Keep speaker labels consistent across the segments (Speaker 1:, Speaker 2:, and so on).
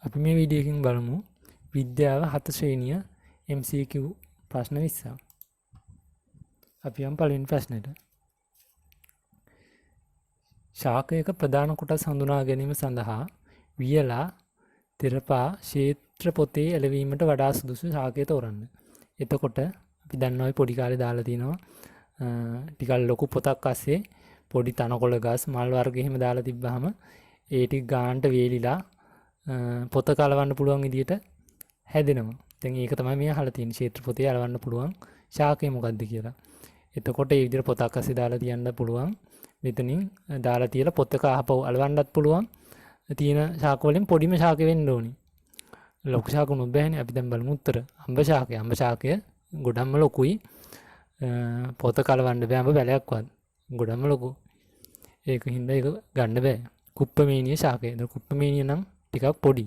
Speaker 1: අපි මේ වීඩියෝ එකකින් බලමු විද්‍යාව 7 ශ්‍රේණිය MCQ ප්‍රශ්න 20ක්. අපි යමු පළවෙනි ප්‍රශ්නෙට. ශාකයක ප්‍රධාන කොටස් හඳුනා ගැනීම සඳහා වියලා තෙරපා ක්ෂේත්‍ර පොතේ එළවීමට වඩා සුදුසු ශාකය තෝරන්න. එතකොට අපි දන්නවා මේ පොඩි කාලේ දාලා තිනවා ටිකක් ලොකු පොතක් අස්සේ පොඩි තනකොළ ගස් මල් වර්ග එහෙම දාලා තිබ්බහම ඒ ටික ගානට වේලිලා පොත කලවන්න පුළුවන් විදියට හැදෙනවා. දැන් ඒක තමයි මේ අහලා තියෙන ක්ෂේත්‍ර පොතේ අලවන්න පුළුවන් ශාකය මොකක්ද කියලා. එතකොට ඒ විදිහට පොතක් අස්සේ දාලා තියන්න පුළුවන්. මෙතනින් දාලා තියලා පොතක අහපව අලවන්නත් පුළුවන්. තියෙන ශාක වලින් පොඩිම ශාකෙ වෙන්න ඕනි. ලොකු ශාක උනොත් බෑනේ. අපි දැන් බලමු උත්තර. අඹ ශාකය. අඹ ශාකය ගොඩක්ම ලොකුයි. පොත කලවන්න බෑ අඹ බැලයක්වත්. ගොඩක්ම ලොකු. ඒක හින්දා ඒක ගන්න බෑ. කුප්පමේනිය ශාකය. දැන් කුප්පමේනිය නම් ටිකක් පොඩි.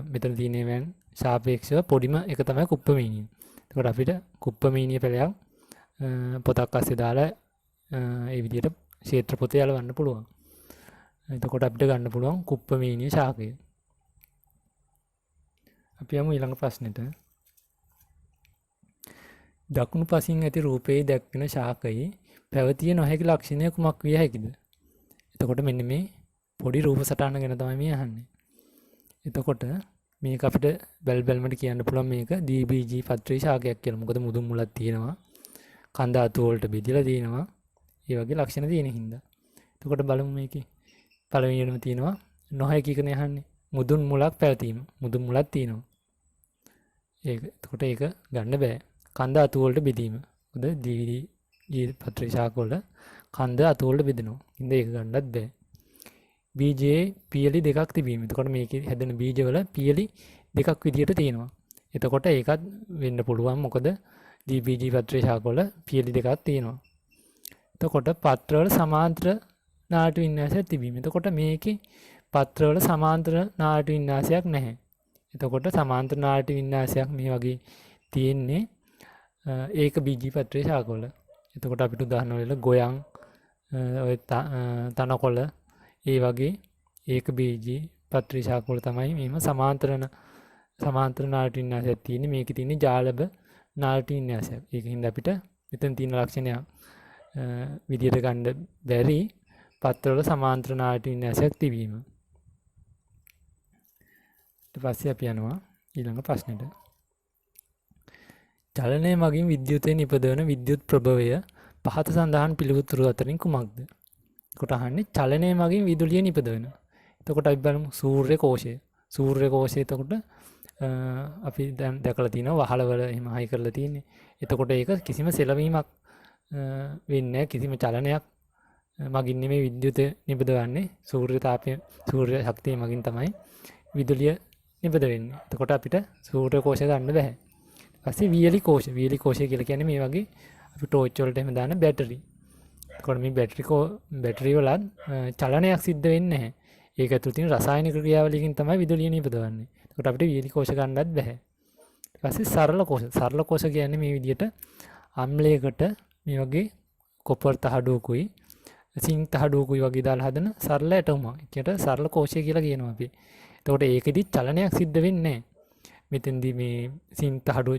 Speaker 1: මෙතන තියෙන වෙන සාපේක්ෂව පොඩිම එක තමයි කුප්පමේනිය. එතකොට අපිට කුප්පමේනිය පැලයක් පොතක් අස්සේ දාලා ඒ විදිහට ක්ෂේත්‍ර පොතේ අලවන්න පුළුවන්. එතකොට අපිට ගන්න පුළුවන් කුප්පමේනිය ශාකය. අපි යමු ඊළඟ ප්‍රශ්නෙට. දකුණු පසින් ඇති රූපයේ දැක්වෙන ශාකයේ පැවතිය නොහැකි ලක්ෂණය කුමක් විය හැකිද? එතකොට මෙන්න මේ පොඩි රූප සටහන ගැන තමයි මේ අහන්නේ. එතකොට මේක අපිට බැලමට කියන්න පුළුවන් මේක DBG පත්‍රී ශාකයක් කියලා. මොකද මුදුන් මුලක් තියෙනවා. කඳ අතු වලට බෙදලා තියෙනවා. ඒ වගේ ලක්ෂණ තියෙන හින්දා. එතකොට බලමු මේකේ. පළවෙනියටම තියෙනවා නොහැකි එකනේ අහන්නේ. මුදුන් මුලක් පැවතීම. මුදුන් මුලක් තියෙනවා. එතකොට ඒක ගන්න බෑ. කඳ අතු වලට බෙදීම. මොකද DBG පත්‍රී ශාක වල කඳ අතු වලට බෙදෙනවා. හින්දා ඒක ගන්නත් බෑ. බීජයේ පියලි දෙකක් තිබීම. එතකොට මේකේ හැදෙන බීජවල පියලි දෙකක් විදියට තියෙනවා. එතකොට ඒකත් වෙන්න පුළුවන්. මොකද DBG පත්‍රයේ ශාකවල පියලි දෙකක් තියෙනවා. එතකොට පත්‍රවල සමාන්තර නාට්‍ය වින්‍යාසයක් තිබීම. එතකොට මේකේ පත්‍රවල සමාන්තර නාට්‍ය වින්‍යාසයක් නැහැ. එතකොට සමාන්තර නාට්‍ය වින්‍යාසයක් මේ වගේ තියෙන්නේ ඒක බීජී පත්‍රයේ ශාකවල. එතකොට අපිට උදාහරණ වල ගොයන් ඔය තනකොළ ඒ වගේ ඒක බීජී පත්‍රී ශාකවල තමයි මෙහෙම සමාන්තර නාට්‍ය වින්‍යාසයක් තියෙන්නේ. මේකේ තියෙන්නේ ජාලබ නාට්‍ය වින්‍යාසයක්. ඒකින්ද අපිට මෙතන තියෙන ලක්ෂණයක් විදියට ගන්න බැරි පත්‍රවල සමාන්තර නාට්‍ය වින්‍යාසයක් තිබීම. ඊට පස්සේ අපි යනවා ඊළඟ ප්‍රශ්නෙට. චලනය මගින් විද්‍යුතය නිපදවන විද්‍යුත් ප්‍රභවය පහත සඳහන් පිළිතුරු අතරින් කුමක්ද? එතකොට අහන්නේ චලනය මගින් විදුලිය නිපදවන. එතකොට අපි බලමු සූර්ය කෝෂය. සූර්ය කෝෂය එතකොට අපි දැන් දැකලා තියෙනවා වහලවල එහෙම හයි කරලා තියෙන්නේ. එතකොට ඒක කිසිම සෙලවීමක් වෙන්නේ නැහැ. කිසිම චලනයක් මගින් නෙමෙයි විද්‍යුතය නිපදවන්නේ. සූර්ය තාපය සූර්ය ශක්තිය මගින් තමයි විදුලිය නිපද වෙන්නේ. එතකොට අපිට සූර්ය කෝෂය ගන්න බෑ. ඊපස්සේ වියලි කෝෂ. වියලි කෝෂය කියලා කියන්නේ මේ වගේ අපි ටෝච් වලට එහෙම දාන බැටරි. එතකොට මේ බැටරි වල චලනයක් සිද්ධ වෙන්නේ නැහැ. ඒක ඇතුළේ තියෙන රසායනික ක්‍රියාවලියකින් තමයි විදුලිය නිපදවන්නේ. එතකොට අපිට වියලි කෝෂ ගන්නත් බෑ. ඊට පස්සේ සරල කෝෂ. සරල කෝෂ කියන්නේ මේ විදිහට අම්ලයකට මේ වගේ කොපර් තහඩුවකුයි සිංක් තහඩුවකුයි වගේ දාලා හදන සරල ඇටෝමක්. ඒකට සරල කෝෂය කියලා කියනවා අපි. එතකොට ඒකෙදි චලනයක් සිද්ධ වෙන්නේ නැහැ. මෙතෙන්දී මේ සිංක් තහඩුව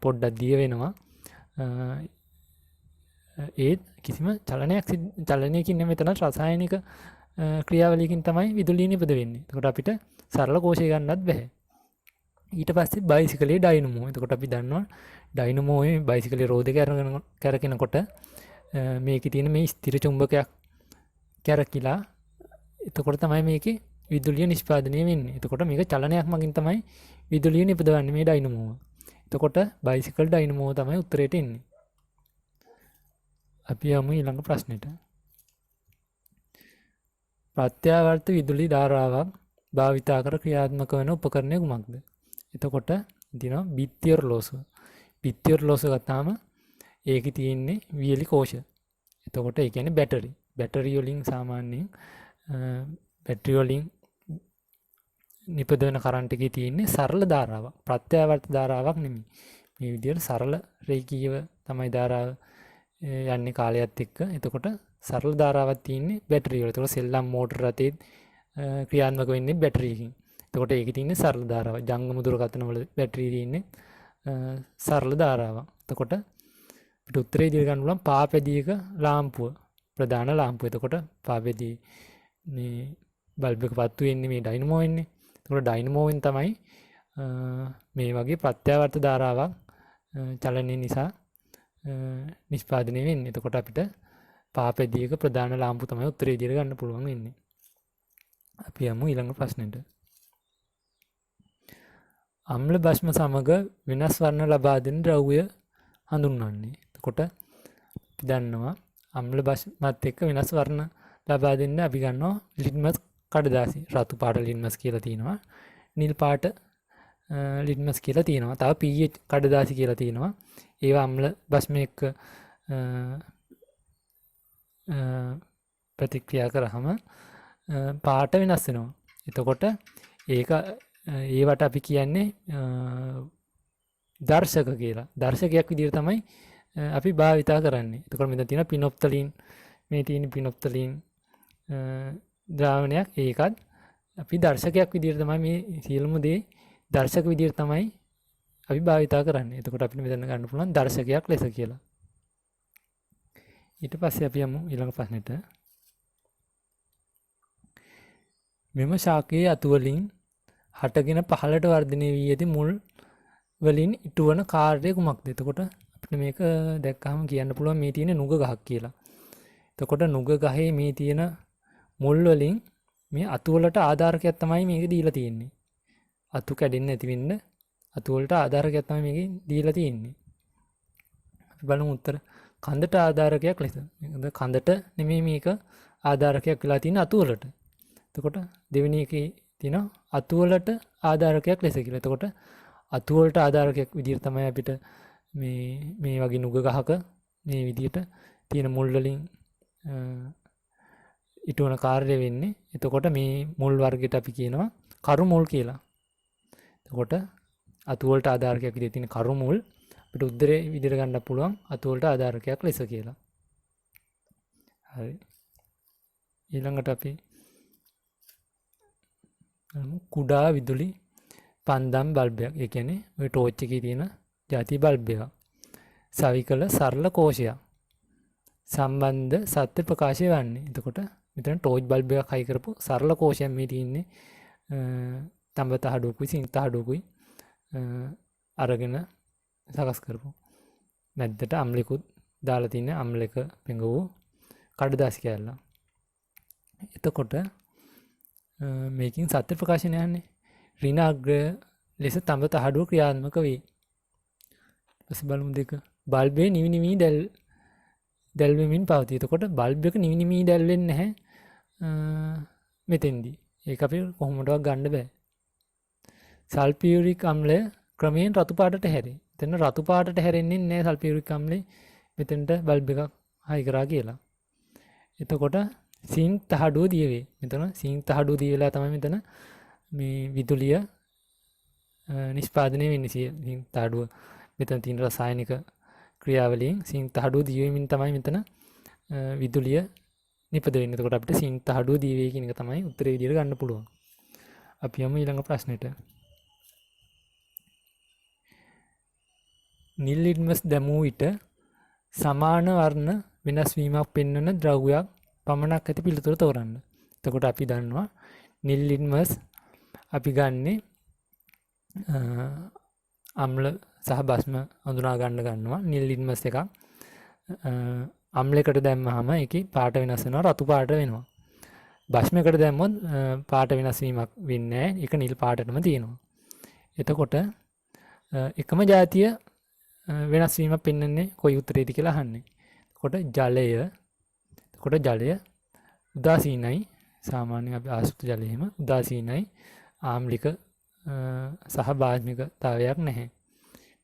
Speaker 1: පොඩ්ඩක් දිය වෙනවා. ඒත් කිසිම චලනයකින් නෙමෙයි මෙතන රසායනික ක්‍රියාවලියකින් තමයි විදුලිය නිපද වෙන්නේ. එතකොට අපිට සරල කෝෂය ගන්නත් බෑ. ඊට පස්සේ බයිසිකලේ ඩයිනමෝ. එතකොට අපි දන්නවා ඩයිනමෝයේ බයිසිකලේ රෝදක කැරකෙනකොට මේකේ තියෙන මේ ස්ථිර චුම්බකයක් කැරකිලා එතකොට තමයි මේකේ විදුලිය නිෂ්පාදනය වෙන්නේ. එතකොට මේක චලනයක් මගින් තමයි විදුලිය නිපදවන්නේ මේ ඩයිනමෝව. එතකොට බයිසිකල් ඩයිනමෝව තමයි උත්තරේට එන්නේ. අපි යමු ඊළඟ ප්‍රශ්නෙට. ප්‍රත්‍යාවර්ත විදුලි ධාරාවක් භාවිතා කර ක්‍රියාත්මක වන උපකරණය කුමක්ද? එතකොට දිනවා බිත්ති ඔරලෝසුව. බිත්ති ඔරලෝසුව ගත්තාම ඒකේ තියෙන්නේ වියලි කෝෂ. එතකොට ඒ කියන්නේ බැටරි. බැටරි වලින් සාමාන්‍යයෙන් බැටරි වලින් නිපදවන කරන්ට් එකේ තියෙන්නේ සරල ධාරාවක්. ප්‍රත්‍යාවර්ත ධාරාවක් නෙමෙයි. මේ විදිහට සරල රේඛීයව තමයි ධාරාව යන්නේ කාලයත් එක්ක. එතකොට සරල ධාරාවක් තියෙන්නේ බැටරි වල. එතකොට සෙල්ලම් මෝටර රථයේ ක්‍රියාත්මක වෙන්නේ බැටරියකින්. එතකොට ඒකේ තියෙන්නේ සරල ධාරාව. ජංගම දුරකථන වල බැටරිය තියෙන්නේ සරල ධාරාවක්. එතකොට අපිට උත්තරේ ඉදිරි ගන්න පුළුවන් පාපැදියක ලාම්පුව ප්‍රධාන ලාම්පුව. එතකොට පාපැදී මේ බල්බ් එක පත්තු වෙන්නේ මේ ඩයිනමෝ වෙන්නේ. එතකොට ඩයිනමෝෙන් තමයි මේ වගේ ප්‍රත්‍යාවර්ත ධාරාවක් චලනය නිසා නිෂ්පාදනය වෙන්නේ. එතකොට අපිට පාපැදියක ප්‍රධාන ලාම්පුව තමයි උත්තරේ ඉදිරි ගන්න පුළුවන් වෙන්නේ. අපි යමු ඊළඟ ප්‍රශ්නෙට. අම්ල භස්ම සමග වෙනස් වර්ණ ලබා දෙන ද්‍රව්‍ය හඳුන්වන්නේ. එතකොට අපි දන්නවා අම්ල භස්මත් එක්ක වෙනස් වර්ණ ලබා දෙන්න අපි ගන්නවා ලිට්මස් කඩදාසි. රතු පාට ලිට්මස් කියලා තියෙනවා. නිල් පාට ලිට්මස් කියලා තියෙනවා. තව pH කඩදාසි කියලා තියෙනවා. ඒවා අම්ල භස්ම එක්ක ප්‍රතික්‍රියා කරාම පාට වෙනස් වෙනවා. එතකොට ඒවට අපි කියන්නේ දර්ශක කියලා. දර්ශකයක් විදිහට තමයි අපි භාවිතා කරන්නේ. එතකොට මෙතන තියෙන පිනොප්තලින්, මේ තියෙන පිනොප්තලින් ද්‍රාවණයක්. ඒකත් අපි දර්ශකයක් විදිහට තමයි මේ සියලුම දේ දර්ශක විදිහට තමයි අපි භාවිතා කරන්නේ. එතකොට අපිට මෙතන ගන්න පුළුවන් දර්ශකයක් ලෙස කියලා. ඊට පස්සේ අපි යමු ඊළඟ ප්‍රශ්නෙට. මෙම ශාකයේ අතු වලින් හටගෙන පහළට වර්ධනය වී ඇති මුල් වලින් ඉටුවන කාර්යය කුමක්ද? එතකොට අපිට මේක දැක්කහම කියන්න පුළුවන් මේ තියෙන නුග ගහක් කියලා. එතකොට නුග ගහේ මේ තියෙන මුල් වලින් මේ අතු වලට ආධාරකයක් තමයි මේක දීලා තියෙන්නේ. අතු කැඩෙන්නේ නැති වෙන්න අතු වලට ආධාරකයක් තමයි මේකේ දීලා තියෙන්නේ. අපි බලමු උත්තර. කඳට ආධාරකයක් ලෙස. කඳට නෙමෙයි මේක ආධාරකයක් වෙලා තියෙන අතු වලට. එතකොට දෙවෙනි එකේ තියෙන අතු වලට ආධාරකයක් ලෙස කියලා. එතකොට අතු වලට ආධාරකයක් විදිහට තමයි අපිට මේ වගේ නුග ගහක මේ විදිහට තියෙන මුල් වලින් ඉටුවන කාර්යය වෙන්නේ. එතකොට මේ මුල් වර්ගයට අපි කියනවා කරු මුල් කියලා. එතකොට අතු වලට ආධාරකයක් විදිහට තියෙන කරු මුල් අපිට උත්තරේ විදිහට ගන්න පුළුවන් අතු වලට ආධාරකයක් ලෙස කියලා. හරි. ඊළඟට අපි කුඩා විදුලි පන්දම් බල්බයක්. ඒ කියන්නේ ඔය ටෝච් එකේ තියෙන ಜಾති බල්බ් එක. සවිකල සරල කෝෂයක්. සම්බන්ධ සත්‍ය ප්‍රකාශය වන්නේ. එතකොට මෙතන ටෝච් බල්බ් එකක් හයි කරපු සරල කෝෂයක් මේ තියෙන්නේ. තඹ තහඩුවකුයි සිං තහඩුවකුයි අරගෙන සකස් කරපු. මැද්දට අම්ලිකුත් දාලා තියෙන අම්ලයක පෙඟ වූ කඩදාසි කෑල්ල. එතකොට මේකින් සත්‍ය ප්‍රකාශනය යන්නේ ඍණ අග්‍ර ලෙස තඹ තහඩුව ක්‍රියාත්මක වේ. ඊපස්සේ බලමු දෙක. බල්බේ නිවි නිවි දැල්වෙමින් පවතී. එතකොට බල්බ් එක නිවි නිවි දැල්වෙන්නේ නැහැ මෙතෙන්දී. ඒක අපි කොහොමදවත් ගන්න බෑ. සල්ෆියුරික් අම්ලය ක්‍රමයෙන් රතු පාටට හැරේ. එතන රතු පාටට හැරෙන්නේ නැහැ සල්ෆියුරික් අම්ලේ මෙතෙන්ට බල්බ් එකක් හයි කරා කියලා. එතකොට සිංක් තහඩුව දිය වේ. මෙතන සිංක් තහඩුව දිය වෙලා තමයි මෙතන මේ විදුලිය නිෂ්පාදනය වෙන්නේ. සිංක් තහඩුව මෙතන තියෙන රසායනික ක්‍රියාවලියෙන් සිංක් තහඩුව දිය වෙමින් තමයි මෙතන විදුලිය නිපද වෙන්නේ. එතකොට අපිට සිංක් තහඩුව දිය වේ කියන එක තමයි උත්තරේ විදියට ගන්න පුළුවන්. අපි යමු ඊළඟ ප්‍රශ්නෙට. නිල් ලිට්මස් දැමූ විට සමාන වර්ණ වෙනස් වීමක් පෙන්වන ද්‍රව්‍යයක් පමණක් ඇති පිළිතුර තෝරන්න. එතකොට අපි දන්නවා නිල් ලිට්මස් අපි ගන්නේ අම්ල සහ බස්ම හඳුනා ගන්නවා. නිල් ලිට්මස් එකක් අම්ලයකට දැම්මහම ඒකේ පාට වෙනස් වෙනවා, රතු පාට වෙනවා. බස්මයකට දැම්මොත් පාට වෙනස් වීමක් වෙන්නේ නැහැ. ඒක නිල් පාටටම තියෙනවා. එතකොට එකම જાතිය වෙනස් වීමක් පෙන්වන්නේ කොයි උත්තරේද කියලා අහන්නේ. එතකොට ජලය උදාසීනයි. සාමාන්‍යයෙන් අපි ආසුත ජලය එහෙම උදාසීනයි. ආම්ලික සහ බාෂ්මිකතාවයක් නැහැ.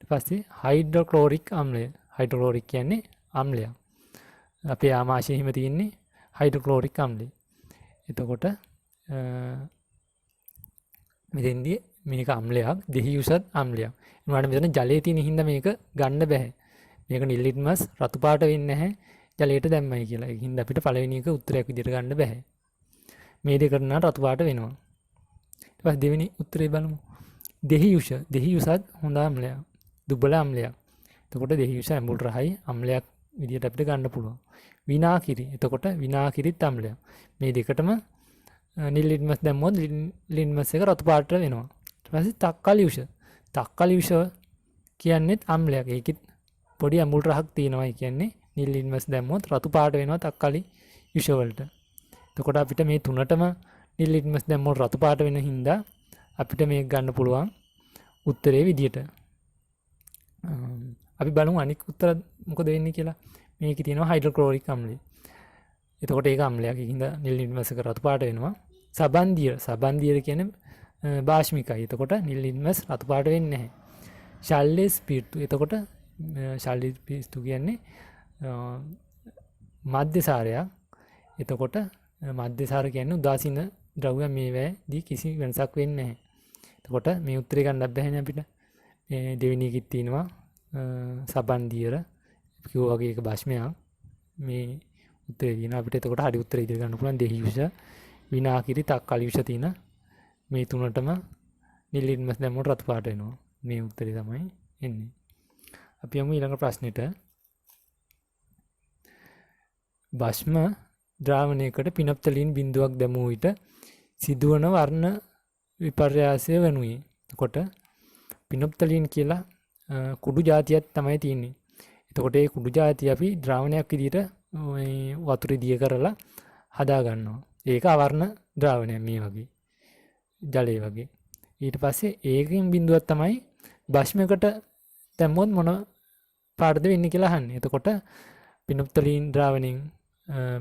Speaker 1: ඊට පස්සේ හයිඩ්‍රොක්ලෝරික් අම්ලය. හයිඩ්‍රොක්ලෝරික් කියන්නේ අම්ලයක්. අපේ ආමාශයේ හිම තියෙන්නේ හයිඩ්‍රොක්ලෝරික් අම්ලය. එතකොට මෙතෙන්දී මේක අම්ලයක්, දෙහිඋසත් අම්ලයක්. ඒනවාට මෙතන ජලයේ තියෙන හින්දා මේක ගන්න බෑ. මේක නිල් ලිට්මස් රතු පාට වෙන්නේ නැහැ ජලයට දැම්මයි කියලා. ඒ හින්දා අපිට පළවෙනි එක උත්තරයක් විදිහට ගන්න බෑ. මේ දෙකට නම් රතු පාට වෙනවා. ඊට පස්සේ දෙවෙනි උත්තරේ බලමු. දෙහියුෂ. දෙහියුසත් හොඳ අම්ලයක්. දුබල අම්ලයක්. එතකොට දෙහියුෂ ඇඹුල් රහයි අම්ලයක් විදියට අපිට ගන්න පුළුවන්. විනාකිරි. එතකොට විනාකිරිත් අම්ලයක්. මේ දෙකටම නිල් ලිට්මස් දැම්මොත් ලිට්මස් එක රතු පාට වෙනවා. ඊට පස්සේ තක්කලියුෂ. තක්කලියුෂ කියන්නේත් අම්ලයක්. ඒකෙත් පොඩි ඇඹුල් රහක් තියෙනවා. ඒ කියන්නේ නිල් ලිට්මස් දැම්මොත් රතු පාට වෙනවා තක්කලියුෂ වලට. එතකොට අපිට මේ තුනටම නිල් ලිට්මස් දැම්මොත් රතු පාට වෙන හින්දා අපිට මේක ගන්න පුළුවන් උත්තරේ විදියට. අපි බලමු අනික් උත්තර මොකද වෙන්නේ කියලා. මේකේ තියෙනවා හයිඩ්‍රොක්ලෝරික් අම්ලය. එතකොට ඒක අම්ලයක්. ඒකින්ද නිල් ලිට්මස් එක රතු පාට වෙනවා. සබන්දියර. සබන්දියර කියන්නේ භාෂ්මිකයි. එතකොට නිල් ලිට්මස් රතු පාට වෙන්නේ නැහැ. ශල්‍ය ස්පීර්තු. එතකොට ශල්‍ය ස්පීර්තු කියන්නේ මධ්‍යසාරයක්. එතකොට මධ්‍යසාර කියන්නේ උදාසීන ද්‍රව්‍ය මේවැදී කිසි වෙනසක් වෙන්නේ නැහැ. එතකොට මේ උත්තරේ ගන්නත් බැහැනේ අපිට. මේ දෙවෙනි එකෙත් තියෙනවා සබන්දියර කිව්වා වගේ එක භාෂ්මයක්. මේ උත්තරේ තියෙන අපිට එතකොට හරි උත්තරේ ඉදිරිය ගන්න පුළුවන් දෙහියුෂ විනාකිරි තක්කලියුෂ තියෙන මේ තුනටම නිල් ලිට්මස් දැම්මොත් රතු පාට වෙනවා. මේ උත්තරේ තමයි එන්නේ. අපි යමු ඊළඟ ප්‍රශ්නෙට. භස්ම ද්‍රාවණයකට පිනොප්තලීන් බිඳුවක් දැමූ විට සිදුවන වර්ණ විපර්යාසය වනුයේ. එතකොට පිනොප්තලීන් කියලා කුඩු జాතියක් තමයි තියෙන්නේ. එතකොට ඒ කුඩු జాතිය අපි ද්‍රාවණයක් විදිහට වතුර දිය කරලා හදා ගන්නවා. ඒක අවර්ණ ද්‍රාවණයක් මේ වගේ. ජලය වගේ. ඊට පස්සේ ඒකෙන් බිඳුවක් තමයි භස්මයකට දැම්මොත් මොන පාටද වෙන්නේ කියලා අහන්නේ. එතකොට පිනොප්තලීන් ද්‍රාවණයෙන්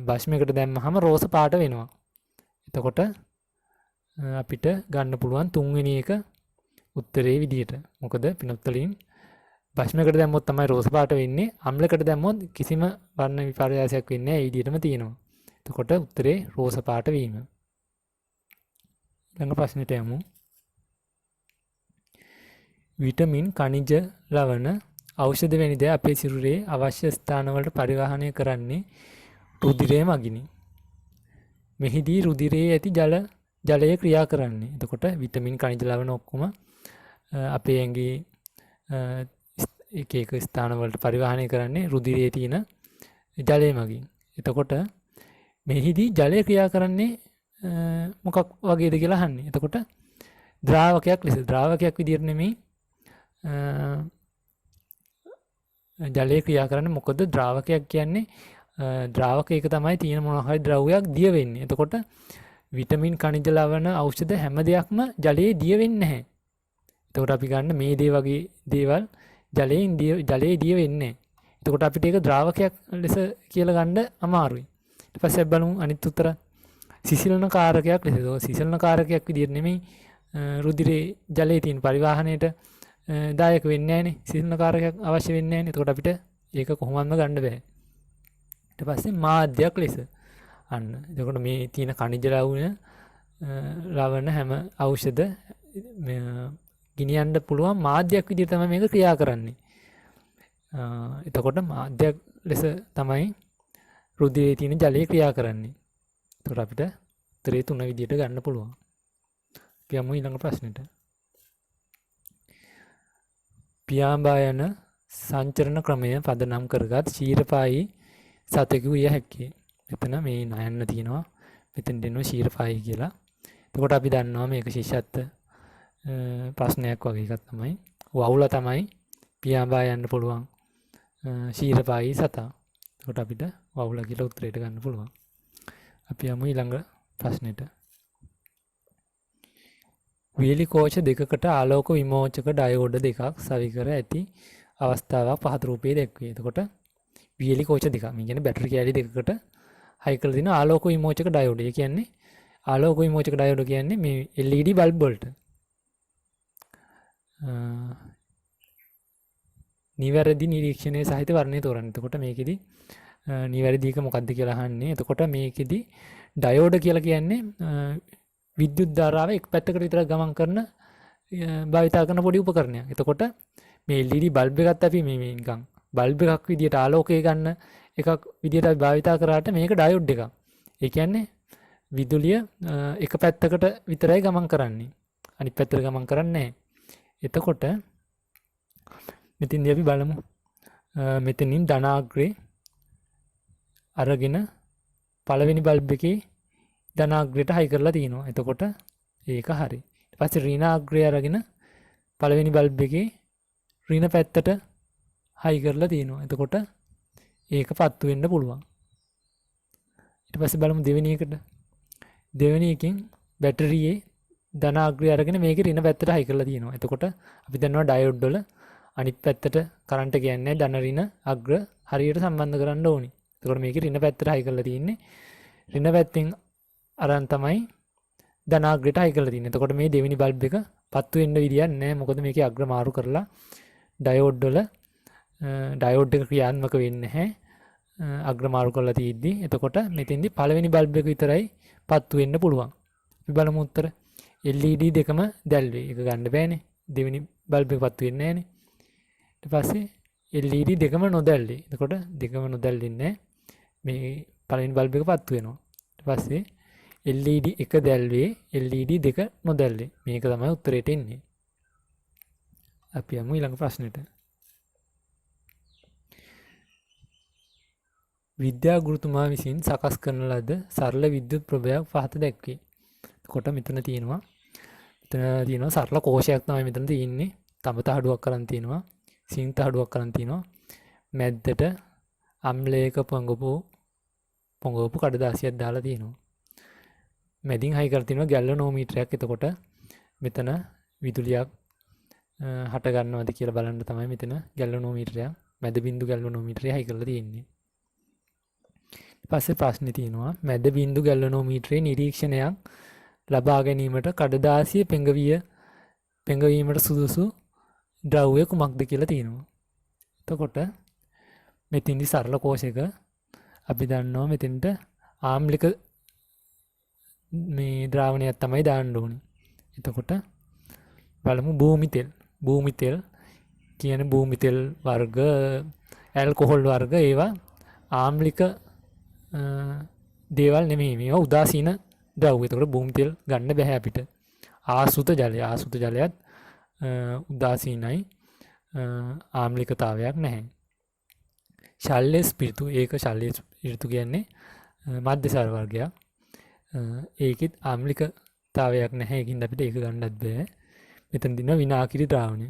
Speaker 1: භස්මයකට දැම්මහම රෝස පාට වෙනවා. එතකොට අපිට ගන්න පුළුවන් තුන්වෙනි එක උත්තරේ විදියට. මොකද පිනොප්තලීන් භස්මයකට දැම්මොත් තමයි රෝස පාට වෙන්නේ. අම්ලයකට දැම්මොත් කිසිම වර්ණ විපර්යාසයක් වෙන්නේ නැහැ. ඒ විදියටම තියෙනවා. එතකොට උත්තරේ රෝස පාට වීම. ඊළඟ ප්‍රශ්නෙට යමු. විටමින් කනිජ ලවණ ඖෂධ වැනි දේ අපේ සිරුරේ අවශ්‍ය ස්ථානවලට පරිවහනය කරන්නේ රුධිරය මගිනි. මෙහිදී රුධිරයේ ඇති ජලය ක්‍රියා කරන්නේ. එතකොට විටමින් කනිජ ලවණ ඔක්කොම අපේ ඇඟේ එක එක ස්ථානවලට පරිවහනය කරන්නේ රුධිරයේ තියෙන ජලය මගින්. එතකොට මෙහිදී ජලය ක්‍රියා කරන්නේ මොකක් වගේද කියලා අහන්නේ. එතකොට ද්‍රාවකයක් ලෙස ද්‍රාවකයක් විදියට නෙමෙයි ජලය ක්‍රියා කරන්නේ. මොකද ද්‍රාවකයක් කියන්නේ ද්‍රාවකයක තමයි තියෙන මොනවා හරි ද්‍රව්‍යයක් දිය වෙන්නේ. එතකොට විටමින් කනිජ ලවණ ඖෂධ හැම දෙයක්ම ජලයේ දිය වෙන්නේ නැහැ. එතකොට අපි ගන්න මේ දේ වගේ දේවල් ජලයේ දිය වෙන්නේ නැහැ. එතකොට අපිට ඒක ද්‍රාවකයක් ලෙස කියලා ගන්න අමාරුයි. ඊට පස්සේ බලමු අනිත් උත්තර. සිසිලන කාරකයක් ලෙස. ඒක සිසිලන කාරකයක් විදියට නෙමෙයි රුධිරේ ජලයේ තියෙන පරිවාහණයට දායක වෙන්නේ නැහනේ. සිසිලන කාරකයක් අවශ්‍ය වෙන්නේ නැහනේ. එතකොට අපිට ඒක කොහොමත්ම ගන්න බෑ. ඊට පස්සේ මාධ්‍යයක් ලෙස. අන්න. එතකොට මේ තියෙන කනිජ ලවණ හැම ඖෂධ ගිනියන්න පුළුවන් මාධ්‍යයක් විදිහට තමයි මේක ක්‍රියා කරන්නේ. එතකොට මාධ්‍යයක් ලෙස තමයි රුධිරයේ තියෙන ජලය ක්‍රියා කරන්නේ. එතකොට අපිට උත්තරේ තුන විදිහට ගන්න පුළුවන්. අපි යමු ඊළඟ ප්‍රශ්නෙට. පියාඹා යන සංචරණ ක්‍රමය පදනම් කරගත් ශීරපායි සතෙකු විය හැකියි. මෙතන මේ නයන්න තියෙනවා. මෙතෙන් දෙනවා ශීරපායි කියලා. එතකොට අපි දන්නවා මේක ශිෂ්‍යත්ව ප්‍රශ්නයක් වගේ එකක් තමයි. වවුල තමයි පියාඹා යන්න පුළුවන් ශීරපායි සතා. එතකොට අපිට වවුල කියලා උත්තරයට ගන්න පුළුවන්. අපි යමු ඊළඟ ප්‍රශ්නෙට. වියලි කෝෂ දෙකකට ආලෝක විමෝචක ඩයෝඩ දෙකක් සවි කර ඇති අවස්ථාවක් පහත රූපයේ දැක්වේ. එතකොට වියලි කෝෂ දෙකක්. මේ කියන්නේ බැටරි කෑලි දෙකකට හයි කරලා තියෙන ආලෝක විමෝචක ඩයෝඩ. ඒ කියන්නේ ආලෝක විමෝචක ඩයෝඩ කියන්නේ මේ LED බල්බ් වලට නිවැරදි නිරීක්ෂණයේ සහිත වර්ණය තෝරන්න. එතකොට මේකෙදි නිවැරදි එක මොකක්ද කියලා අහන්නේ. එතකොට මේකෙදි ඩයෝඩ කියලා කියන්නේ විද්‍යුත් ධාරාව එක පැත්තකට විතර ගමන් කරන භාවිතා කරන පොඩි උපකරණයක්. එතකොට මේ LED බල්බ් එකත් අපි මේ නිකන් බල්බ් එකක් විදියට ආලෝකය ගන්න එකක් විදියට අපි භාවිතා කරාට මේක ඩයෝඩ් එකක්. ඒ කියන්නේ විදුලිය එක පැත්තකට විතරයි ගමන් කරන්නේ. අනිත් පැත්තට ගමන් කරන්නේ නැහැ. එතකොට මෙතින්දී අපි බලමු මෙතනින් ධනාග්‍රේ අරගෙන පළවෙනි බල්බ් එකේ ධනාග්‍රේට හයි කරලා තිනවා. එතකොට ඒක හරි. ඊට පස්සේ ඍණාග්‍රේ අරගෙන පළවෙනි බල්බ් එකේ ඍණ පැත්තට හයි කරලා තිනවා. එතකොට ඒක පත්තු වෙන්න පුළුවන්. ඊට පස්සේ බලමු දෙවෙනි එකට. දෙවෙනි එකෙන් බැටරියේ ධනාග්‍රේ අරගෙන මේකේ ඍණ පැත්තට හයි කරලා තිනවා. එතකොට අපි දන්නවා ඩයෝඩ් වල අනිත් පැත්තට කරන්ට් කියන්නේ ධන ඍණ අග්‍ර හරියට සම්බන්ධ කරන්න ඕනි. එතකොට මේකේ ඍණ පැත්තට හයි කරලා තියෙන්නේ. ඍණ පැත්තෙන් අරන් තමයි ධනාග්‍රේට හයි කරලා තියෙන්නේ. එතකොට මේ දෙවෙනි බල්බ් එක පත්තු වෙන්න විදියක් නැහැ. මොකද මේකේ අග්‍ර මාරු කරලා ඩයෝඩ් වල ඩයෝඩ් එක ක්‍රියාත්මක වෙන්නේ නැහැ. අග්‍ර මාරු කරලා තියෙද්දි. එතකොට මෙතෙන්දී පළවෙනි බල්බ් එක විතරයි පත්තු වෙන්න පුළුවන්. අපි බලමු උත්තර. LED දෙකම දැල්වේ. ඒක ගන්න බෑනේ. දෙවෙනි බල්බ් එක පත්තු වෙන්නේ නැහැනේ. ඊට පස්සේ LED දෙකම නොදැල්ලේ. එතකොට දෙකම නොදැල්ලෙන්නේ මේ පළවෙනි බල්බ් එක පත්තු වෙනවා. ඊට පස්සේ LED එක දැල්වේ LED දෙක නොදැල්ලේ. මේක තමයි උත්තරේට එන්නේ. අපි යමු ඊළඟ ප්‍රශ්නෙට. විද්‍යා ගුරුතුමා විසින් සකස් කරන ලද සරල විද්‍යුත් ප්‍රභාවයක් පහත දැක්වේ. එතකොට මෙතන තියෙනවා සරල කෝෂයක් තමයි මෙතන තියෙන්නේ. තඹ තහඩුවක් කරන් තියෙනවා. සිං තහඩුවක් කරන් තියෙනවා. මැද්දට අම්ලයක පොඟවපු කඩදාසියක් දාලා තියෙනවා. මැදින් හයි කරලා තියෙනවා ගැල්වනෝමීටරයක්. එතකොට මෙතන විදුලියක් හට ගන්නවද කියලා බලන්න තමයි මෙතන ගැල්වනෝමීටරයක් මැද බිඳු ගැල්වනෝමීටරය හයි කරලා තියෙන්නේ. පස්සේ ප්‍රශ්නේ තියෙනවා මැද බිඳු ගැල්වනෝමීටරයේ නිරීක්ෂණයක් ලබා ගැනීමට කඩදාසිය පෙඟවීමට සුදුසු ද්‍රව්‍ය කුමක්ද කියලා තියෙනවා. එතකොට මෙතින්දි සරල කෝෂයක අපි දන්නවා මෙතෙන්ට ආම්ලික මේ ද්‍රාවණයක් තමයි දාන්න ඕනේ. එතකොට බලමු භූමි තෙල් කියන භූමි තෙල් වර්ග ඇල්කොහොල් වර්ග ඒවා ආම්ලික දේවල් නෙමෙයි. මේවා උදාසීන ද්‍රව්‍ය. එතකොට භූමි තෙල් ගන්න බෑ අපිට. ආසුත ජලයත් උදාසීනයි. ආම්ලිකතාවයක් නැහැ. ශල්‍ය ස්පිරිතු ඒක ශල්‍ය ස්පිරිතු කියන්නේ මධ්‍යසාර වර්ගයක්. ඒකෙත් ආම්ලිකතාවයක් නැහැ. ඒකින්ද අපිට ඒක ගන්නත් බෑ. මෙතන දින විනාකිරි ද්‍රාවණය.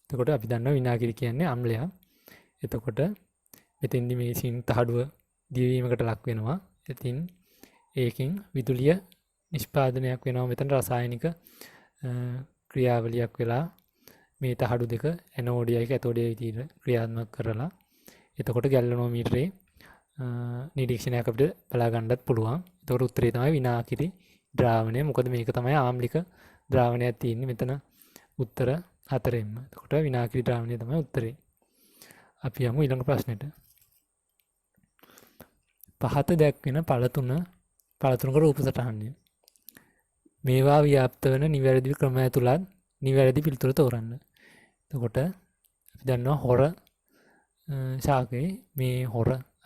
Speaker 1: එතකොට අපි දන්නවා විනාකිරි කියන්නේ අම්ලයක්. එතකොට මෙතෙන්දි මේ සිං තහඩුව දියවීමකට ලක් වෙනවා. ඉතින් ඒකෙන් විදුලිය නිෂ්පාදනයක් වෙනවා. මෙතන රසායනික ක්‍රියාවලියක් වෙලා මේ තහඩු දෙක ඇනෝඩයයි කැතෝඩයයි විදිහට ක්‍රියාත්මක කරලා එතකොට ගැල්වනෝමීටරේ නිරීක්ෂණයක් අපිට බලා ගන්නත් පුළුවන්. එතකොට උත්තරේ තමයි විනාකිරි ද්‍රාවණය. මොකද මේක තමයි ආම්ලික ද්‍රාවණයක් තියෙන්නේ මෙතන උත්තර හතරෙන්ම. එතකොට විනාකිරි ද්‍රාවණය තමයි උත්තරේ. අපි යමු ඊළඟ ප්‍රශ්නෙට. පහත දැක්වෙන පළතුනක රූප සටහනය. මේවා ව්‍යාප්ත වන නිවැරදි ක්‍රමය තුලත් නිවැරදි පිළිතුර තෝරන්න. එතකොට අපි දන්නවා හොර ශාකේ මේ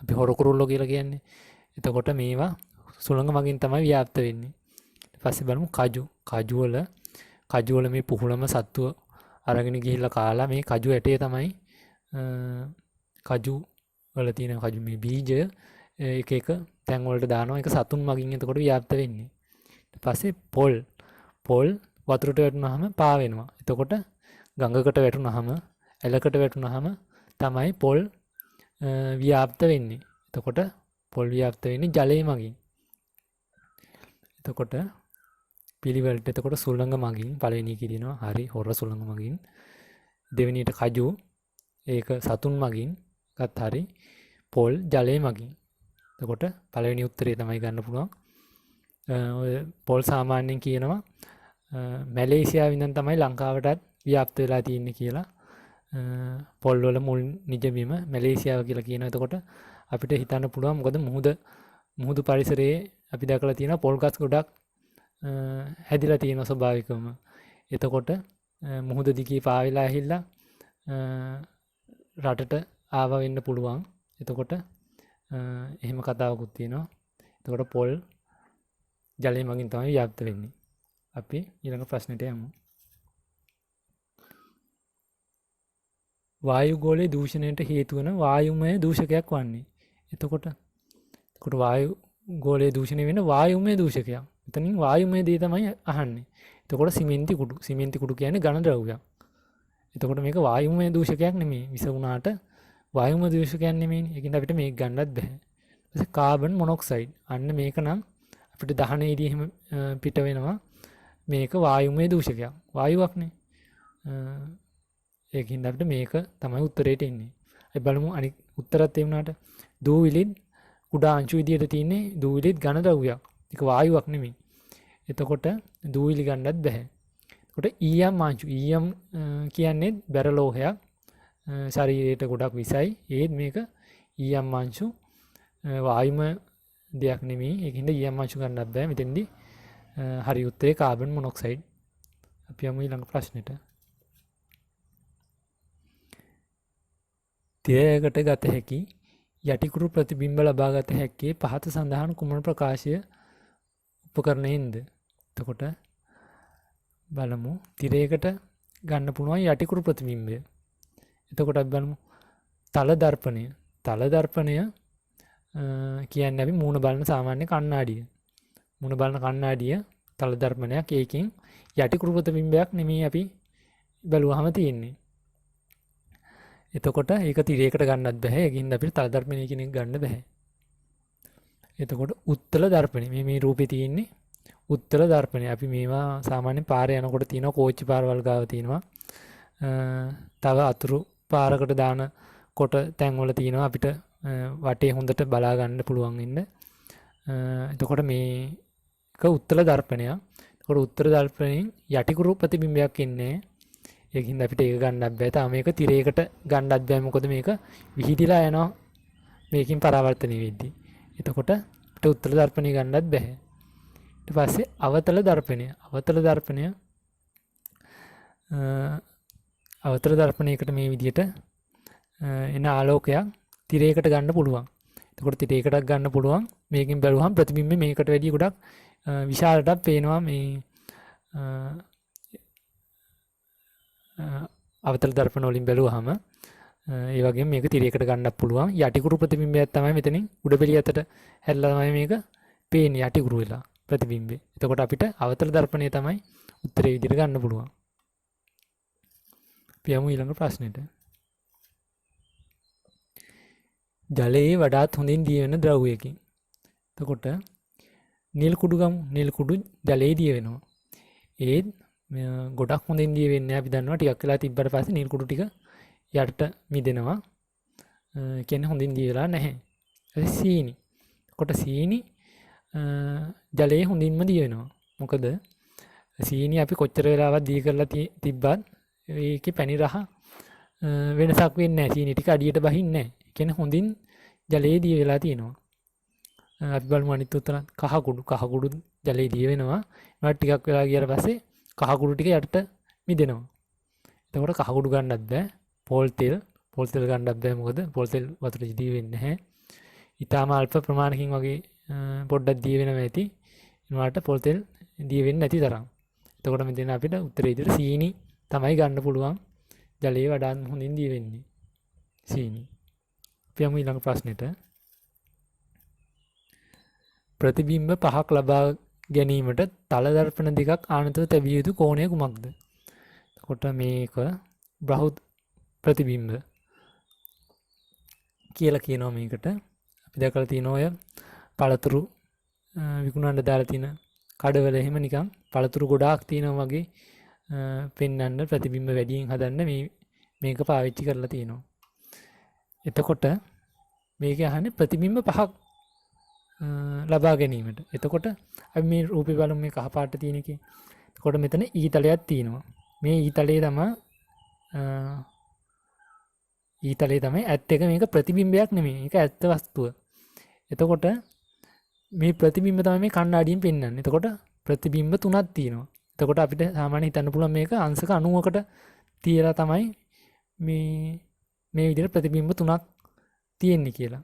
Speaker 1: අපි හොර කුරුල්ලෝ කියලා කියන්නේ. එතකොට මේවා සුළඟ මගින් තමයි ව්‍යාප්ත වෙන්නේ. ඊට පස්සේ බලමු කජු වල මේ පුහුළම සත්තුව අරගෙන ගිහිල්ලා කාලා මේ කජු ඇටේ තමයි කජු වල තියෙන කජු මේ බීජය එක තැන් වලට දානවා. ඒක සතුන් මගින් එතකොට ව්‍යාප්ත වෙන්නේ. ඊට පස්සේ පොල් වතුරට වැටුනහම පා වෙනවා. එතකොට ගඟකට වැටුනහම ඇලකට වැටුනහම තමයි පොල් ව්‍යාප්ත වෙන්නේ. එතකොට පොල් ව්‍යාප්ත වෙන්නේ ජලය මගින්. එතකොට පිළිවෙලට එතකොට සුළඟ මගින් පළවෙනි කියනවා හරි හොර සුළඟ මගින්. දෙවෙනියට කජු ඒක සතුන් මගින් ගත් හරි පොල් ජලය මගින්. එතකොට පළවෙනි උත්තරේ තමයි ගන්න පුළුවන්. ඔය පොල් සාමාන්‍යයෙන් කියනවා මැලේසියාවෙන් ඉඳන් තමයි ලංකාවටත් ව්‍යාප්ත වෙලා තියෙන්නේ කියලා. පොල් වල මුල් නිජබිම මැලේසියාව කියලා කියනවා. එතකොට අපිට හිතන්න පුළුවන් මොකද මුහුදු පරිසරයේ අපි දැකලා තියෙනවා පොල් ගස් ගොඩක් හැදිලා තියෙනවා ස්වභාවිකවම. එතකොට මුහුද දිගේ පාවෙලා ඇහිලා රටට ආව වෙන්න පුළුවන්. එතකොට එහෙම කතාවකුත් තියෙනවා. එතකොට පොල් ජලය මගින් තමයි ව්‍යාප්ත වෙන්නේ. අපි ඊළඟ ප්‍රශ්නෙට යමු. වායු ගෝලයේ දූෂණයට හේතු වන වායුමය දූෂකයක් වන්නේ. එතකොට වායු ගෝලයේ දූෂණය වෙන වායුමය දූෂකයක්. එතනින් වායුමය දේ තමයි අහන්නේ. එතකොට සිමෙන්ති කුඩු කියන්නේ ඝන ද්‍රව්‍යයක්. එතකොට මේක වායුමය දූෂකයක් නෙමෙයි. විස වුණාට වායුමය දූෂකයක් නෙමෙයිනේ. ඒකින්ද අපිට මේක ගන්නත් බෑ. ඊට කාබන් මොනොක්සයිඩ්. අන්න මේක නම් අපිට දහනේදී එහෙම පිට වෙනවා. මේක වායුමය දූෂකයක්. වායුවක්නේ. ඒකින්ද අපිට මේක තමයි උත්තරේට එන්නේ. අපි බලමු අනිත් උත්තරත් ඒ වුණාට දූවිලිත් කුඩා අංශු විදියට තියෙන්නේ දූවිලිත් ඝන ද්‍රව්‍යයක්. ඒක වායුවක් නෙමෙයි. එතකොට දූවිලි ගන්නත් බෑ. එතකොට ඊයම් අංශු ඊයම් කියන්නේ බැරලෝහයක්. ශරීරයට ගොඩක් විසයි. ඒත් මේක ඊයම් අංශු වායුමය දෙයක් නෙමෙයි. ඒකින්ද ඊයම් අංශු ගන්නත් බෑ. මෙතෙන්දී හරි උත්තරේ කාබන් මොනොක්සයිඩ්. අපි යමු ඊළඟ ප්‍රශ්නෙට. තිරයකට ගත හැකි යටිකුරු ප්‍රතිබිම්බ ලබා ගත හැක්කේ පහත සඳහන් කුමන ප්‍රකාශය උපකරණයෙන්ද? එතකොට බලමු තිරයකට ගන්න පුළුවන් යටිකුරු ප්‍රතිබිම්බය. එතකොට අපි බලමු තල දර්පණය. තල දර්පණය කියන්නේ අපි මූණ බලන සාමාන්‍ය කණ්ණාඩිය. මූණ බලන කණ්ණාඩිය තල දර්පණයක්. ඒකෙන් යටිකුරු ප්‍රතිබිම්බයක් නෙමෙයි අපි බැලුවාම තියෙන්නේ. එතකොට ඒක තිරයකට ගන්නත් බෑ. ඒකින්ද අපිට තල දර්පණය කියන එක ගන්න බෑ. එතකොට උත්තල දර්පණය. මේ රූපේ තියෙන්නේ උත්තල දර්පණය. අපි මේවා සාමාන්‍යයෙන් පාරේ යනකොට තියෙනවා, කෝච්චි පාරවල් ගාව තියෙනවා. තව අතුරු පාරකට දාන කොට තැන්වල තියෙනවා අපිට වටේ හොඳට බලා ගන්න පුළුවන් ඉන්න. එතකොට මේක උත්තල දර්පණයක්. එතකොට උත්තර දර්පණයෙන් යටිකුරු ප්‍රතිබිම්බයක් එන්නේ. ඒකින්ද අපිට ඒක ගන්නත් බෑ. තාම මේක තිරයකට ගන්නත් බෑ. මොකද මේක විහිදිලා යනවා මේකෙන් පරාවර්තනය වෙද්දී. එතකොට අපිට උත්තර දර්පණය ගන්නත් බෑ. ඊට පස්සේ අවතල දර්පණය. අවතල දර්පණයකට මේ විදිහට එන ආලෝකයක් තිරයකට ගන්න පුළුවන්. එතකොට තිරයකට ගන්න පුළුවන්. මේකෙන් බැලුවහම ප්‍රතිබිම්බේ මේකට වැඩිය ගොඩක් විශාලටත් පේනවා මේ අවතල දර්පණ වලින් බැලුවාම. ඒ වගේම මේක තිරයකට ගන්නත් පුළුවන්. යටිකුරු ප්‍රතිබිම්බයක් තමයි මෙතනින් උඩ බෙලිය අතට හැරිලා තමයි මේක පේන්නේ යටිකුරු වෙලා ප්‍රතිබිම්බේ. එතකොට අපිට අවතල දර්පණය තමයි උත්තරේ විදිහට ගන්න පුළුවන්. අපි යමු ඊළඟ ප්‍රශ්නෙට. ජලයේ වඩාත් හොඳින් දිය වෙන ද්‍රව්‍යයකින්. එතකොට නිල් කුඩු ගමු. නිල් කුඩු ජලයේ දිය වෙනවා. ඒත් ගොඩක් හොඳින් දිය වෙන්නේ අපි දන්නවා. ටිකක් වෙලා තිබ්බට පස්සේ නිල් කුඩු ටික යටට මිදෙනවා. කියන්නේ හොඳින් දිය වෙලා නැහැ. ඒ සීනි. කොට සීනි ජලයේ හොඳින්ම දිය වෙනවා. මොකද සීනි අපි කොච්චර වෙලාවක් දී කරලා තිබ්බත් ඒකේ පැණි රහ වෙනසක් වෙන්නේ නැහැ. සීනි ටික අඩියට බහින්නේ නැහැ. කියන්නේ හොඳින් ජලයේ දිය වෙලා තියෙනවා. අපි බලමු අනිත් උත්තර. කහ කුඩු ජලයේ දිය වෙනවා. ඊට ටිකක් වෙලා ගියාට පස්සේ කහ කුඩු ටික යටට මිදෙනවා. එතකොට කහ කුඩු ගන්නත් බෑ. පෝල් තෙල් ගන්නත් බෑ. මොකද පෝල් තෙල් වතුරේ දිය වෙන්නේ නැහැ. ඊටාම අල්ප ප්‍රමාණකින් වගේ පොඩ්ඩක් දිය වෙනවා ඇති. ඊට පෝල් තෙල් දිය වෙන්නේ නැති තරම්. එතකොට මෙතන අපිට උත්තරේ විදිහට සීනි තමයි ගන්න පුළුවන්. ජලයේ වඩා හොඳින් දිය වෙන්නේ සීනි. අපි යමු ඊළඟ ප්‍රශ්නෙට. ප්‍රතිබිම්බ පහක් ලබා ගැනීමට තල දර්පණ දෙකක් ආනතර තැබිය යුතු කෝණය කුමක්ද? එතකොට මේක බ්‍රහුත් ප්‍රතිබිම්බ කියලා කියනවා මේකට. අපි දැකලා තියෙනවා ඔය පළතුරු විකුණන්න දාලා තියෙන කඩවල එහෙම නිකන් පළතුරු ගොඩාක් තියෙනවා වගේ පෙන්වන්න ප්‍රතිබිම්බ වැඩියෙන් හදන්න මේක පාවිච්චි කරලා තියෙනවා. එතකොට මේක අහන්නේ ප්‍රතිබිම්බ පහක් ලබා ගැනීමට. එතකොට අපි මේ රූපේ බලමු මේ කහ පාට තියෙන එකේ. එතකොට මෙතන ඊතලයක් තියෙනවා. මේ ඊතලයේ තමයි ඇත්ත එක. මේක ප්‍රතිබිම්බයක් නෙමෙයි. මේක ඇත්ත වස්තුව. එතකොට මේ ප්‍රතිබිම්බ තමයි මේ කණ්ණාඩියෙන් පෙන්වන්නේ. එතකොට ප්‍රතිබිම්බ තුනක් තියෙනවා. එතකොට අපිට සාමාන්‍යයෙන් හිතන්න පුළුවන් මේක අංශක 90කට තියලා තමයි මේ විදිහට ප්‍රතිබිම්බ තුනක් තියෙන්නේ කියලා.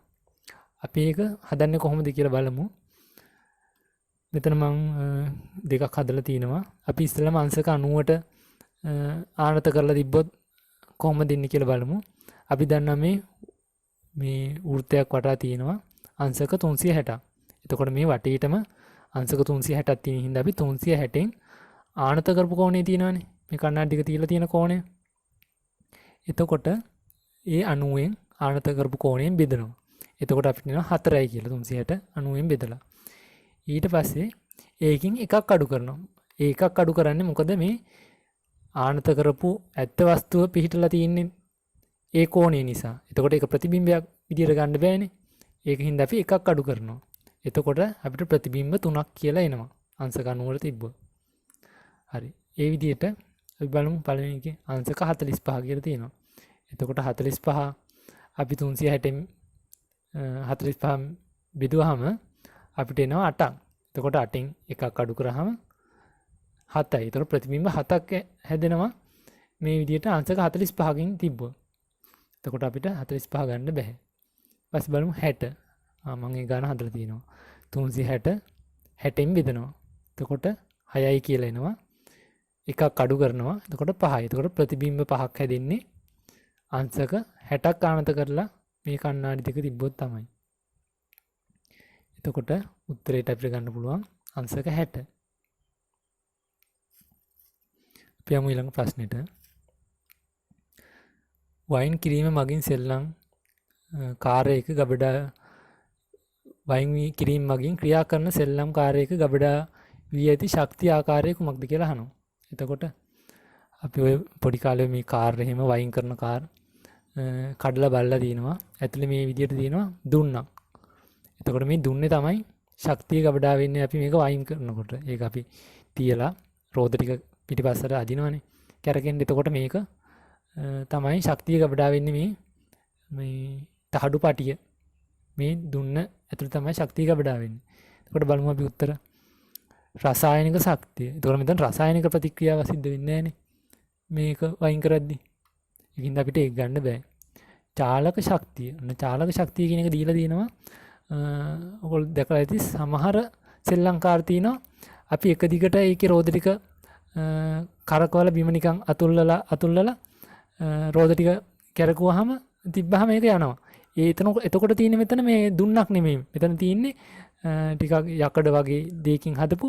Speaker 1: අපි ඒක හදන්නේ කොහොමද කියලා බලමු. මෙතන මම දෙකක් හදලා තිනවා. අපි ඉස්සෙල්ලාම අංශක 90ට ආනත කරලා තිබ්බොත් කොහොමද දෙන්නේ කියලා බලමු. අපි දන්නවා මේ වෘත්තයක් වටා තියෙනවා අංශක 360ක්. එතකොට මේ වටේටම අංශක 360ක් තියෙන හින්දා අපි 360න් ආනත කරපු කෝණය තියෙනවානේ. මේ කණ්ණාඩි ටික තියලා තියෙන කෝණය. එතකොට ඒ 90න් ආනත කරපු කෝණයෙන් බෙදනවා. එතකොට අපිට එනවා 4යි කියලා 360 90න් බෙදලා. ඊට පස්සේ ඒකින් එකක් අඩු කරනවා. ඒ එකක් අඩු කරන්නේ මොකද මේ ආනත කරපු ඇත්ත වස්තුව පිහිටලා තියෙන්නේ ඒ කෝණය නිසා. එතකොට ඒක ප්‍රතිබිම්බයක් විදියට ගන්න බෑනේ. ඒකින් අපි එකක් අඩු කරනවා. එතකොට අපිට ප්‍රතිබිම්බ 3ක් කියලා එනවා. අංශක 90 වල තිබ්බොත්. හරි. ඒ විදියට අපි බලමු පළවෙනි එකේ අංශක 45 කියලා තියෙනවා. එතකොට 45 අපි 360න් 45 බෙදුවාම අපිට එනවා 8ක්. එතකොට 8න් එකක් අඩු කරාම 7යි. එතකොට ප්‍රතිබිම්බ 7ක් හැදෙනවා මේ විදියට අංශක 45කින් තිබ්බොත්. එතකොට අපිට 45 ගන්න බෑ. ඊපස්සේ බලමු 60. මම ඒ ගාන හදලා තියෙනවා. 360 60න් බෙදනවා. එතකොට 6යි කියලා එනවා. එකක් අඩු කරනවා. එතකොට 5යි. එතකොට ප්‍රතිබිම්බ 5ක් හැදෙන්නේ අංශක 60ක් ආනත කරලා මේ කණ්ණාඩි දෙක තිබ්බොත් තමයි. එතකොට උත්තරයට අපිට ගන්න පුළුවන් අංශක 60. අපි යමු ඊළඟ ප්‍රශ්නෙට. වයින් කිරීම මගින් සෙල්ලම් කාර්යයක ගබඩා වයින් කිරීම මගින් ක්‍රියා කරන සෙල්ලම් කාර්යයක ගබඩා වී ඇති ශක්තිය ආකාරය කුමක්ද කියලා අහනවා. එතකොට අපි ඔය පොඩි කාලේ මේ කාර් එහෙම වයින් කරන කාර් කඩලා බලලා දිනවා. ඇතුලේ මේ විදියට දිනවා දුන්නක්. එතකොට මේ දුන්නේ තමයි ශක්තිය ගබඩා වෙන්නේ අපි මේක වයින් කරනකොට. ඒක අපි තියලා රෝද ටික පිටිපස්සට අදිනවනේ. කැරකෙන්න. එතකොට මේක තමයි ශක්තිය ගබඩා වෙන්නේ මේ තහඩු පටිය. මේ දුන්න ඇතුළේ තමයි ශක්තිය ගබඩා වෙන්නේ. එතකොට බලමු අපි උත්තර. රසායනික ශක්තිය. එතකොට මෙතන රසායනික ප්‍රතික්‍රියාව සිද්ධ වෙන්නේ නැහනේ. මේක වයින් කරද්දි. ඒකින්ද අපිට ඒක ගන්න බෑ. චාලක ශක්තිය. අන්න චාලක ශක්තිය කියන එක දීලා තියෙනවා. ඔයගොල්ලෝ දැකලා ඇති සමහර සෙල්ලම්කාර තියෙනවා. අපි එක දිගට ඒකේ රෝද ටික කරකවල බිම නිකන් අතුල්ලලා රෝද ටික කැරකුවාම තිබ්බහම ඒක යනවා. එතකොට තියෙන්නේ මෙතන මේ දුන්නක් නෙමෙයි. මෙතන තියෙන්නේ ටිකක් යකඩ වගේ දෙයකින් හදපු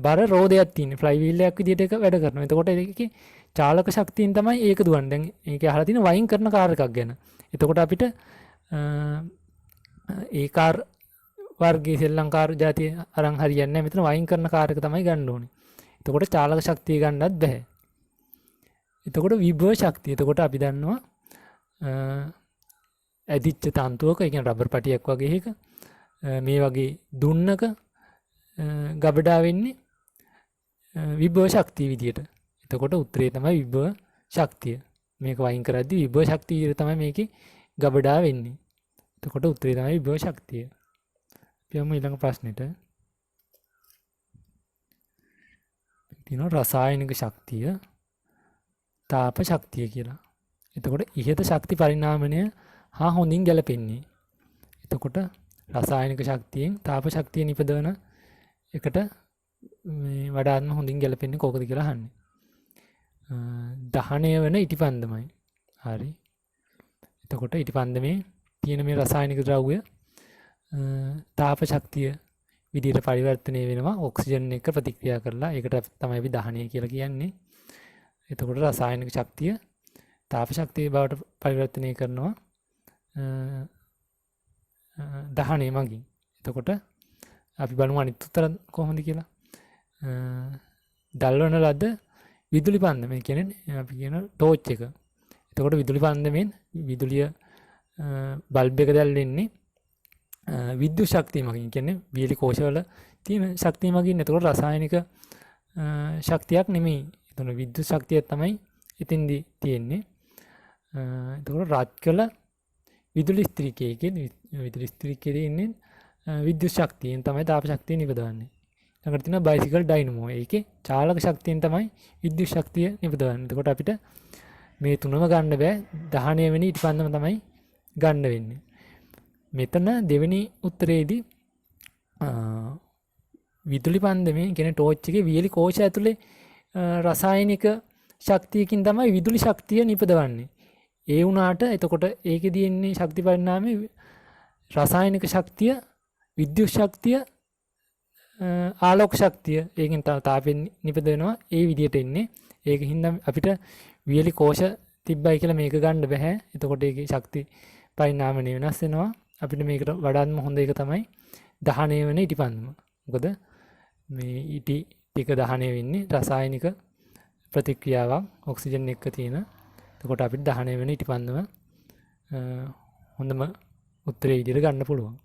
Speaker 1: බර රෝදයක් තියෙන්නේ. ෆ්ලයි වීල් එකක් විදිහට ඒක වැඩ කරනවා. එතකොට ඒකේ චාලක ශක්තියෙන් තමයි ඒක දුවන්නේ. දැන් ඒකේ අහලා තියෙන වයින් කරන කාර් එකක් ගැන. එතකොට අපිට ඒ කාර් වර්ගයේ සෙල්ලම් කාර් જાතිය අරන් හරියන්නේ නැහැ. මෙතන වයින් කරන කාර් එක තමයි ගන්න ඕනේ. එතකොට චාලක ශක්තිය ගන්නත් බෑ. එතකොට විභව ශක්තිය. එතකොට අපි දන්නවා ඇදිච්ච තන්තුවක, ඒ කියන්නේ රබර් පටියක් වගේ එකක මේ වගේ දුන්නක ගබඩා වෙන්නේ විභව ශක්තිය විදියට. එතකොට උත්තරේ තමයි විභව ශක්තිය. මේක වයින් කරද්දී විභව ශක්තිය විදියට තමයි මේකේ ගබඩා වෙන්නේ. එතකොට උත්තරේ තමයි විභව ශක්තිය. අපි යමු ඊළඟ ප්‍රශ්නෙට. තියෙනවා රසායනික ශක්තිය, තාප ශක්තිය කියලා. එතකොට ඉහත ශක්ති පරිණාමණය හා හොඳින් ගැලපෙන්නේ. එතකොට රසායනික ශක්තියෙන් තාප ශක්තිය නිපදවන එකට මේ වඩාත්ම හොඳින් ගැලපෙන්නේ කොහොමද කියලා අහන්නේ. දහණය වෙන ඉටිපන්දමයි. හරි. එතකොට ඉටිපන්දමේ තියෙන මේ රසායනික ද්‍රව්‍ය තාප ශක්තිය විදිහට පරිවර්තනය වෙනවා ඔක්සිජන් එක්ක ප්‍රතික්‍රියා කරලා. ඒකට තමයි අපි දහණය කියලා කියන්නේ. එතකොට රසායනික ශක්තිය තාප ශක්තිය බවට පරිවර්තනය කරනවා දහණය මගින්. එතකොට අපි බලමු අනිත් උත්තර කොහොමද කියලා. දැල්වන ලද විදුලි පන්දම කියන්නේ අපි කියන ටෝච් එක. එතකොට විදුලි පන්දමෙන් විදුලිය බල්බ් එක දැල්වෙන්නේ විද්‍යුත් ශක්තිය මගින්. කියන්නේ බියලි කෝෂවල තියෙන ශක්තිය මගින්. එතකොට රසායනික ශක්තියක් නෙමෙයි. එතන විද්‍යුත් ශක්තියක් තමයි එතෙන්දී තියෙන්නේ. එතකොට රත් කළ විදුලි ස්ත්‍රිකයේ විදුලි ස්ත්‍රිකයේ ඉන්නේ විද්‍යුත් ශක්තියෙන් තමයි තාප ශක්තිය නිපදවන්නේ. ඊළඟට තියෙනවා බයිසිකල් ඩයිනමෝ. ඒකේ චාලක ශක්තියෙන් තමයි විද්‍යුත් ශක්තිය නිපදවන්නේ. එතකොට අපිට මේ තුනම ගන්න බෑ. 19 වෙනි ඉටිපන්දම තමයි ගන්න වෙන්නේ. මෙතන දෙවෙනි උත්තරේදී විදුලි පන්දමේ කියන්නේ ටෝච් එකේ වියලි කෝෂ ඇතුලේ රසායනික ශක්තියකින් තමයි විදුලි ශක්තිය නිපදවන්නේ. ඒ වුණාට එතකොට ඒකෙදී එන්නේ ශක්ති පරිණාමයේ රසායනික ශක්තිය, විද්‍යුත් ශක්තිය, ආලෝක ශක්තිය ඒකෙන් තාපෙ නිපදවෙනවා. ඒ විදිහට එන්නේ. ඒකින්ද අපිට වියලි කෝෂ තිබ්බයි කියලා මේක ගන්න බෑ. එතකොට ඒකේ ශක්ති පරිණාමණය වෙනස් වෙනවා. අපිට මේකට වඩාත්ම හොඳ එක තමයි දහනය වෙන ඉටිපන්දම. මොකද මේ ඉටි ටික දහනය වෙන්නේ රසායනික ප්‍රතික්‍රියාවක් ඔක්සිජන් එක්ක තියෙන. එතකොට අපිට දහනය වෙන ඉටිපන්දම හොඳම උත්තරේ විදිහට ගන්න පුළුවන්.